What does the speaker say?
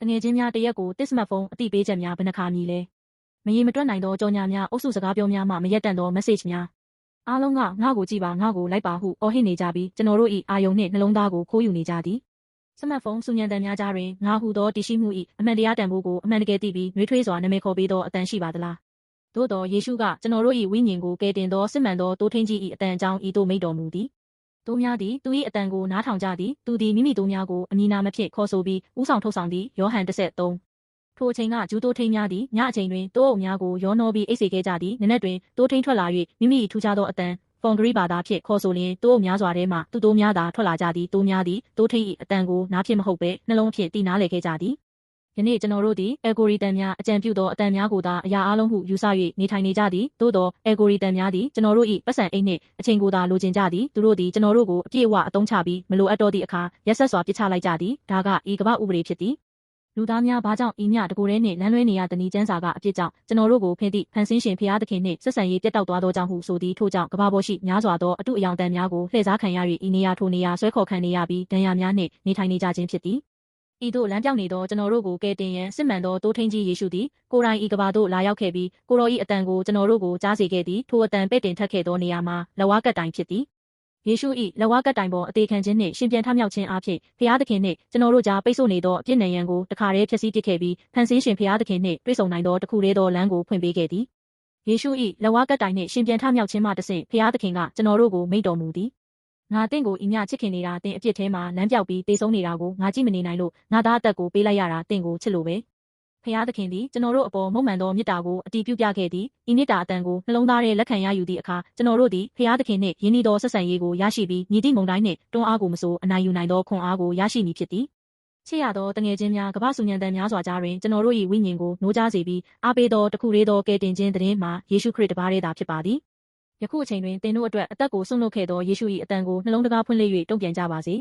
တငယ်ချင်းများတရက်ကိုတစ်စမတ်ဖုန်းအတိပေးချက်များဘယ်နှခါမြည်လဲမရေမတွက်နိုင်သောကြော်ညာများအုပ်စုစကားပြောများမှမရက်တန့်သော message များအားလုံးကငါ့ကိုကြည့်ပါငါ့ကိုလိုက်ပါဟုအော်ဟစ်နေကြပြီးကျွန်တော်တို့၏အာယုံနှင့်နှလုံးသားကိုခိုးယူနေကြသည်စမတ်ဖုန်းစူညံတန်များကြားတွင်ငါဟုသောတည်ရှိမှု၏အမှန်တရားတန်ဖိုးကိုအမှန်တကယ်သိပြီးနှွေးထွေးစွာနာမည်ခေါ်ပေးသောအတန်ရှိပါသလားသို့တော်ယေရှုကကျွန်တော်တို့၏ဝိညာဉ်ကိုကယ်တင်သောစစ်မှန်သောတိုးထင်းကြီး၏အတန်အကြောင်းဤသို့မိန့်တော်မူသည်တို့များသည်သူ၏အတန်ကိုနားထောင်ကြသည်သူသည်မိမိတို့များကိုအမည်နာမဖြင့်ခေါ်ဆိုပြီးဥဆောင်ထုတ်ဆောင်သည်ယောဟန်13ထိုအချိန်ကဂျူးတိုးထိန်းများသည်ညအချိန်တွင်တိုးအုပ်များကိုရောနှောပြီးအိတ်စေခဲ့ကြသည်နနက်တွင်တိုးထိန်းထွက်လာ၍မိမိ၏ထူးခြားသောအတန်ဖွန်ဂရိဘာသာဖြင့်ခေါ်ဆိုလျင်တိုးအုပ်များစွာထဲမှသူတို့များသာထွက်လာကြသည်တိုးများသည်တိုးထိန်း၏အတန်ကိုနားဖြင့်မဟုတ်ဘဲနှလုံးဖြင့်တည်နားလည်ခဲ့ကြသည်ယနေ့ကျွန်တော်တို့သည်အယ်ဂိုရီတန်များအကြံပြုသောအတန်များကိုသာအရာအလုံးဟုယူဆ၍နေထိုင်နေကြသည်သို့သောအယ်ဂိုရီတန်များသည်ကျွန်တော်တို့၏ပတ်စံအိတ်နှင့်အချိန်ကိုသာလိုချင်ကြသည်သူတို့သည်ကျွန်တော်တို့ကိုအပြည့်အဝအသုံးချပြီးမလိုအပ်တော့သည့်အခါရက်ဆက်စွာပစ်ချလိုက်ကြသည်ဒါကဤကမ္ဘာဥပဒေဖြစ်သည်လူသားများဘာကြောင့်ဤမြတကိုယ်တည်းနှင့်လမ်းလွဲနေရသည်ကျမ်းစာကအပြစ်ကြောင့်ကျွန်တော်တို့ကိုဖင်းသည့်ဖန်ဆင်းရှင်ဖျားသခင်နှင့်ဆက်ဆံရေးပြတ်တောက်သွားသောကြောင့်ဟုဆိုသည်ထို့ကြောင့်ကမ္ဘာပေါ်ရှိများစွာသောအတုအယောင်တန်များကိုလှည့်စားခံရ၍ဤနေရာထိုနေရာဆွဲခေါ်ခံနေရပြီးဒဏ်ရာများနှင့်နေထိုင်နေကြခြင်းဖြစ်သည်ဤသို့လမ်းပြောင်းနေသောကျွန်တော်တို့ကိုကယ်တင်ရန်စစ်မှန်သောတိုးထင်းကြီးယေရှုသည်ကိုယ်တိုင်ဤကမ္ဘာသို့လာရောက်ခဲ့ပြီးကိုတော်၏အတန်ကိုကျွန်တော်တို့ကိုကြားစေခဲ့သည်ထိုအတန်ပဲ့တင်ထက်ခဲ့သောနေရာမှာလက်ဝါးကပ်တိုင်ဖြစ်သည်ယေရှု၏လက်ဝါးကပ်တိုင်ပေါ်အသေးခံခြင်းနှင့်ရှင်ပြန်ထမြောက်ခြင်းအပြင်ဖျားသခင်နှင့်ကျွန်တော်တို့ကြားပိတ်ဆို့နေသောအပြစ်နံရံကိုတခါတည်းဖျက်ဆီးပစ်ခဲ့ပြီးဖန်ဆင်းရှင်ဖျားသခင်နှင့်တွေ့ဆုံနိုင်သောတခုတည်းသောလမ်းကိုဖွင့်ပေးခဲ့သည်ယေရှု၏လက်ဝါးကပ်တိုင်နှင့်ရှင်ပြန်ထမြောက်ခြင်းမှတဆင့်ဖျားသခင်ကကျွန်တော်တို့ကိုမိန့်တော်မူသည်ငါတင့်ကိုဤမြချစ်ခင်နေတာတင်အပြစ်ထဲမှာလမ်းပြောက်ပြီးတေဆုံးနေတာကိုငါကြည့်မနေနိုင်လို့ငါသားအသက်ကိုပေးလိုက်ရတာတင့်ကိုချစ်လို့ပဲဖျားသခင်သည်ကျွန်တော်တို့အပေါ်မုံမှန်သောမေတ္တာကိုအတည်ပြုပြခဲ့သည်ဤမေတ္တာအတန်ကိုနှလုံးသားထဲလက်ခံရယူသည့်အခါကျွန်တော်တို့သည်ဖျားသခင်နှင့်ယဉ်ဤသောဆက်ဆံရေးကိုရရှိပြီးညီသည့်မုန်တိုင်းနှင့်တွန်းအားကိုမဆိုအနိုင်ယူနိုင်သောခွန်အားကိုရရှိမည်ဖြစ်သည်ချစ်ရသောတငယ်ချင်းများကမ္ဘာစုညံတန်များစွာကြားတွင်ကျွန်တော်တို့၏ဝိညာဉ်ကိုနှိုးကြားစေပြီးအားပေးသောတခုတည်းသောကယ်တင်ခြင်းသတင်းမှာယေရှုခရစ်တပါးတည်းသာဖြစ်ပါသည်ယခုအချိန်တွင်သင်တို့အတွက်အသက်ကိုစွန့်လွတ်ခဲ့သောယေရှု၏အတန်ကိုနှလုံးတကားဖွင့်လှစ်၍တုံ့ပြန်ကြပါစေ